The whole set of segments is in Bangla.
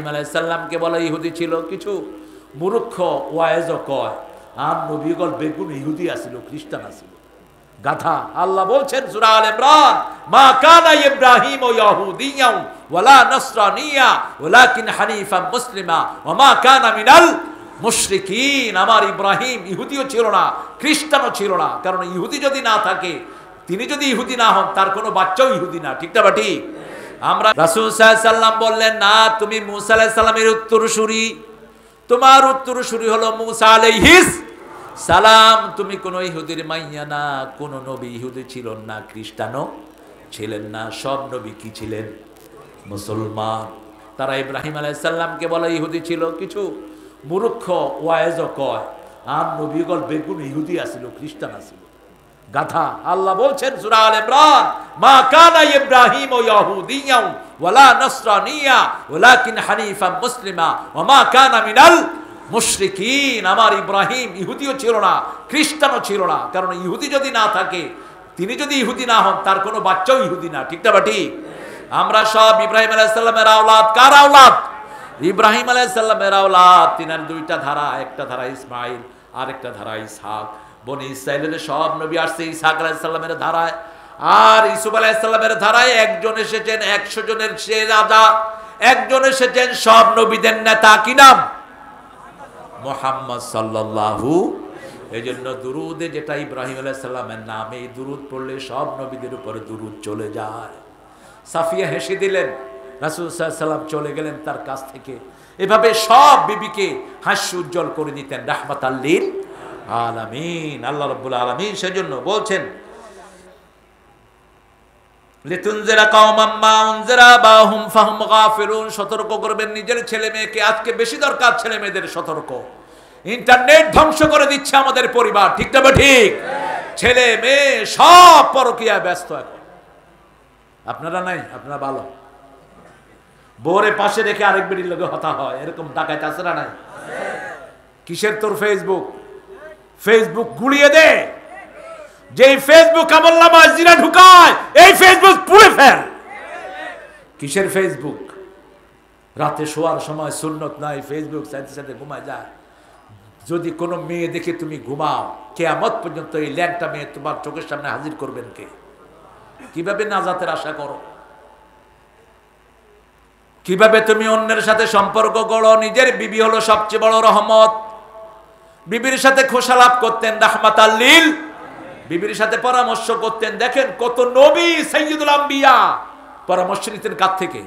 ইব্রাহিম আলাইহিস সালামকে বলে ইহুদি ছিল, কিছু মূর্খ ওয়াইজও কয় আর নবীগণ বেগুন ইহুদি আসিল, খ্রিস্টান আসিল, গাধা। আল্লাহ বলছেন সূরা আল ইমরান, মা কানা ইব্রাহিম ইয়াহুদিয়্যান ওয়ালা নাসরানিয়্যা ওয়ালাকিন হানিফান মুসলিমা ওয়া মা কানা মিনাল মুশরিকিন। আমার ইব্রাহিম ইহুদিও ছিল না, খ্রিস্টানও ছিল না, কারণ ইহুদি যদি না থাকে, তিনি যদি ইহুদি না হন, তার কোনো বাচ্চাও ইহুদি না। ঠিক না বাটি? আমরা রাসূল সাল্লাল্লাহু আলাইহি সাল্লাম বললেন, না তুমি মূসা আলাইহিস সালামের উত্তরসূরি, তোমার উত্তরসূরি হলো মূসা আলাইহিস সালাম। তুমি কোন ইহুদির মাইয়া না, কোন নবী ইহুদি ছিলেন না, খ্রিস্টানও ছিলেন না, সব নবী কি ছিলেন? মুসলমান। তারা ইব্রাহিম আলাইহিস সালামকে বলে ইহুদি ছিল, কিছু মূর্খ ওয়াইজও কয় আর নবীগণ বেগুন ইহুদি আসিল, খ্রিস্টান আসিল, গাধা। আল্লাহ বলছেন সূরা আল ইমরান, মা কানা ইব্রাহিম ইয়াহুদিয়্যান ওয়ালা নাসরানিয়্যা ওয়ালাকিন হানিফান মুসলিমা ওয়া মা কানা মিনাল মুশরিকিন। আমার ইব্রাহিম ইহুদিও ছিল না, খ্রিস্টানও ছিল না, কারণ ইহুদি যদি না থাকে, তিনি যদি ইহুদি না হন, তার কোনো বাচ্চাও ইহুদি না। ঠিক না বাটি? আমরা সব ইব্রাহিম আলাইহিস সালামের আওলাদ। কার আওলাদ? ইব্রাহিম আলাইহিস সালামের আওলাদ। তিনার দুইটা ধারা, একটা ধারা ইসমাইল, আরেকটা ধারা ইসহাক। বনি ইসরাইলের সব নবী আসছে ইসহাক আলাইহিস সালামের ধারায়, আর ইউসুফ আলাইহিস সালামের ধারায়। একজন এসেছেন 100 জনের সে রাজা, একজন এসেছেন সব নবীদের নেতা। কি নাম? মুহাম্মদ সাল্লাল্লাহু। এই জন্য দুরুদে যেটা ইব্রাহিম আলাইহিস সালামের নাম, এই দুরুদ পড়লে সব নবীদের উপরে দুরুদ চলে যায়। সাফিয়া হেসে দিলেন, রাসূল সাল্লাল্লাহু আলাইহি ওয়াসাল্লাম চলে গেলেন তার কাছ থেকে। এভাবে সব বিবিকে হাস্য উজ্জ্বল করে দিতেন, রাহমাতাল লিল আলামিন। আল্লাহ রাব্বুল আলামিন সেজন্য বলছেন, লিতুনজিরা কওমান মা উনজিরা বাহুম ফাহুম গাফিলুন। সতর্ক করবেন নিজের ছেলে মেয়েকে। আজকে বেশি দরকার ছেলে মেয়েদের সতর্ক। ইন্টারনেট ধ্বংস করে দিচ্ছে আমাদের পরিবার। ঠিক না বা ঠিক? ছেলে মেয়ে সব পরকীয়ায় ব্যস্ত এখন। আপনারা নাই? আপনারা ভালো। বোরে পাশে রেখে আরেক বেটির লগে হতা হয়, এরকম ডাকাইতে আছে না নাই? কিসের তোর ফেসবুক? ফেসবুক গুলিয়ে দে। যেই ফেসবুক আমলনামায় জিনা ঢুকায়, এই ফেসবুক পুড়ে ফেল। কিসের ফেসবুক? রাতে শোয়ার সময় সুন্নত নাই, ফেসবুক চাইতে চাইতে ঘুমায় যায়। যদি কোনো মেয়ে দেখে তুমি ঘুমাও, কিয়ামত পর্যন্ত এই ল্যাংটা মেয়ে তোমার চোখের সামনে হাজির করবেন কে? কিভাবে নাজাতের আশা করো? কিভাবে তুমি অন্যের সাথে সম্পর্ক গড়ো? নিজের বিবি হলো সবচেয়ে বড় রহমত। বিবির সাথে খোশালাপ করতেন, রাহমাতাল লিল। বিবির সাথে পরামর্শ করতেন। দেখেন কত নবী সাইয়্যিদুল আম্বিয়া পরামর্শ নিতেন কার থেকে?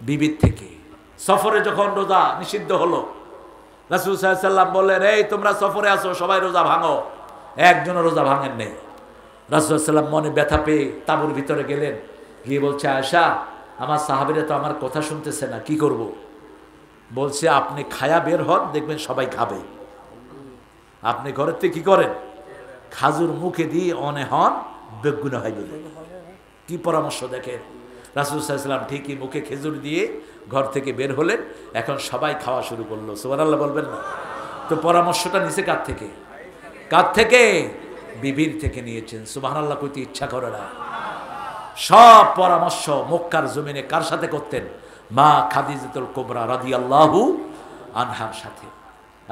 বিবির থেকে। সফরে যখন রোজা নিষিদ্ধ হলো, রাসূল সাল্লাল্লাহু আলাইহি ওয়াসাল্লাম বললেন, এই তোমরা সফরে আসো, সবাই রোজা ভাঙো। একজনও রোজা ভাঙেন নেই। রাসূল সাল্লাল্লাহু আলাইহি ওয়াসাল্লাম মনে ব্যথা পেয়ে তাঁবুর ভিতরে গেলেন, গিয়ে বলছে, আয়েশা আমার সাহাবীরা তো আমার কথা শুনতেছে না, কি করব? বলছে, আপনি খায়া বের হন, দেখবেন সবাই খাবে। আপনি ঘরের থেকে কি করেন? খাজুর মুখে দিয়ে অনে হন, বেগুনা হয়ে গেল। কি পরামর্শ দেখেন। রাসূল সাল্লাল্লাহু আলাইহি ওয়াসাল্লাম ঠিকই মুখে খেজুর দিয়ে ঘর থেকে বের হলেন। এখন সবাই খাওয়া শুরু করলো। সুবহানাল্লাহ বলবেন না? তো পরামর্শটা নিচে কার থেকে? কার থেকে? বিবির থেকে নিয়েছেন। সুবহানাল্লাহ কইতে ইচ্ছা করে না। সব পরামর্শ মক্কার জমিনে কার সাথে করতেন? মা খাদিজাতুল কুবরা রাদিয়াল্লাহু আনহার সাথে।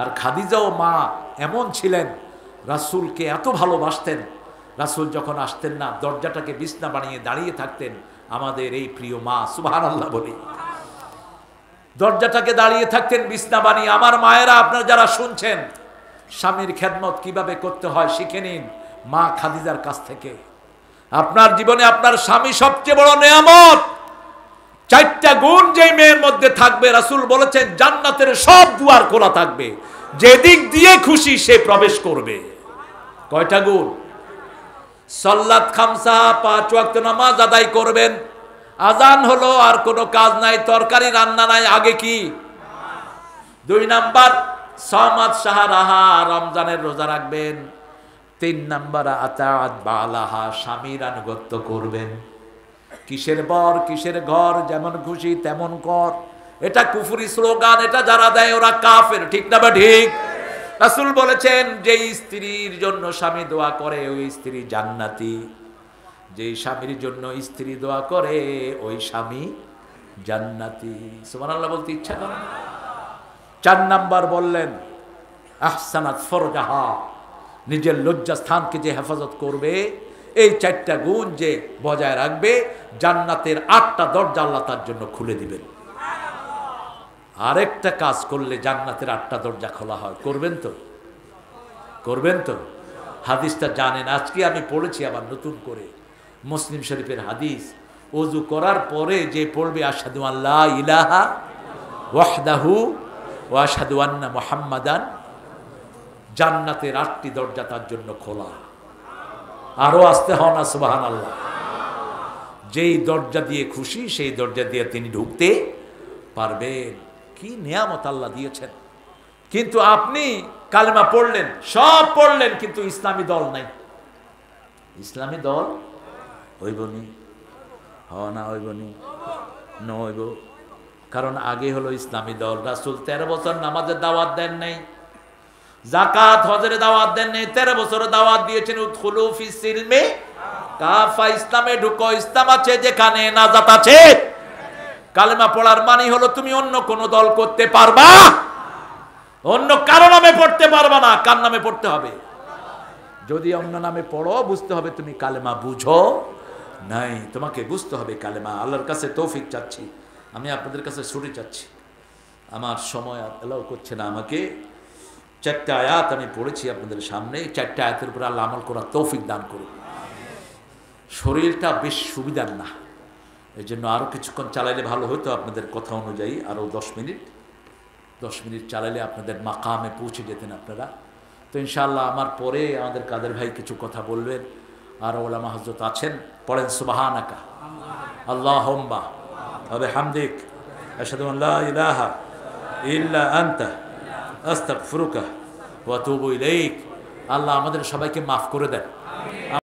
আর খাদিজাও মা এমন ছিলেন, রাসূলকে এত ভালোবাসতেন, রাসূল যখন আসতেন না, দরজাটাকে বিছনা বানিয়ে দাঁড়িয়ে থাকতেন। আমাদের এই প্রিয় মা, সুবহানাল্লাহ বলি, দরজাটাকে দাঁড়িয়ে থাকতেন বিছনা বানিয়ে। আমার মায়েরা, আপনারা যারা শুনছেন, স্বামীর খেদমত কিভাবে করতে হয় শিখে নিন মা খাদিজার কাছ থেকে। আপনার জীবনে আপনার স্বামী সবচেয়ে বড় নেয়ামত। 4টা গুণ যেই মেয়ের মধ্যে থাকবে, রাসূল বলেছেন জান্নাতের সব দুয়ার খোলা থাকবে, যেদিক দিয়ে খুশি সে প্রবেশ করবে। কয়টা গুণ? সালাত খামসা, 5 ওয়াক্ত নামাজ আদায় করবেন। আজান হলো, আর কোনো কাজ নাই, তরকারি রান্না নাই, আগে কি? 2 নাম্বার সামাত শাহরাহা, রমজানের রোজা রাখবেন। 3 নাম্বার আতাআত বালাহা, স্বামীর আনুগত্য করবেন। কিসের বর, কিসের ঘর, যেমন খুশি তেমন কর, এটা কুফরি স্লোগান। এটা যারা দেয় ওরা কাফের। ঠিক না বা ঠিক? রাসূল বলেছেন, যে স্ত্রীর জন্য স্বামী দোয়া করে ওই স্ত্রী জান্নাতি। যে স্বামীর জন্য স্ত্রী দোয়া করে ওই স্বামী জান্নাতি। সুবহানাল্লাহ বলতে ইচ্ছা করে না? 4 নাম্বার বললেন আহসানাত ফরজাহা, নিজের লজ্জাস্থানকে যে হেফাজত করবে, এই 4টা গুণ যে বজায় রাখবে, জান্নাতের 8টা দরজা আল্লাহ তার জন্য খুলে দিবেন। আরেকটা কাজ করলে জান্নাতের 8টা দরজা খোলা হয়, করবেন তো? করবেন তো? হাদিসটা জানেন, আজকে আমি পড়েছি আবার নতুন করে, মুসলিম শরীফের হাদিস। ওযু করার পরে যে পড়বে আশহাদু আল্লা ইলাহা ওয়াহদাহু ওয়া আশহাদু আন্না মুহাম্মাদান, জান্নাতের 8টি দরজা তার জন্য খোলা। আরো আসতে হন না সুবহানাল্লাহ। যেই দরজা দিয়ে খুশি সেই দরজা দিয়ে তিনি ঢুকতে পারবেন। কি নিয়ামত আল্লাহ দিয়েছেন। কিন্তু আপনি কালেমা পড়লেন, সব পড়লেন, কিন্তু ইসলামী দল নাই। ইসলামী দল হইবনি, না হইবনি, নইব। কারণ আগে হলো ইসলামী দল। রাসূল 13 বছর নামাজের দাওয়াত দেন নাই, যাকাত হজের দাওয়াত দেন নাই, 13 বছর দাওয়াত দিয়েছেন উদখুলু ফিস সিলমি কাফা, ইসলামে ঢুকো, ইসলাম আছে যেখানে নাজাত আছে। কালেমা পড়ার মানে হলো তুমি অন্য কোন দল করতে পারবা, অন্য কারো নামে পড়তে পারবা না। কার নামে পড়তে হবে? যদি অন্য নামে পড়ো, বুঝতে হবে তুমি কালেমা বুঝো নাই, তোমাকে বুঝতে হবে কালেমা। আল্লাহর কাছে তৌফিক চাচ্ছি, আমি আপনাদের কাছে ছুটি চাচ্ছি, আমার সময় এলাও করছে না আমাকে। 4টা আয়াত আমি পড়েছি আপনাদের সামনে, 4টা আয়াতের উপর আল্লাহ আমল করার তৌফিক দান করুন। শরীরটা বেশ সুবিধার না, এই জন্য আরও কিছুক্ষণ চালাইলে ভালো হতো। আপনাদের কথা অনুযায়ী আরও 10 মিনিট চালাইলে আপনাদের মাকামে পৌঁছে যেতেন আপনারা। তো ইনশাআল্লাহ আমার পরে আমাদের কাদের ভাই কিছু কথা বলবেন, আর ওলামা হযরত আছেন। পড়েন সুবহানাকা আল্লাহুম্মা ওয়া বিহামদিক আশহাদু আন লা ইলাহা ইল্লা আনতা আস্তাগফিরুকা ওয়া আতুবু ইলাইক। আল্লাহ আমাদের সবাইকে মাফ করে দেন।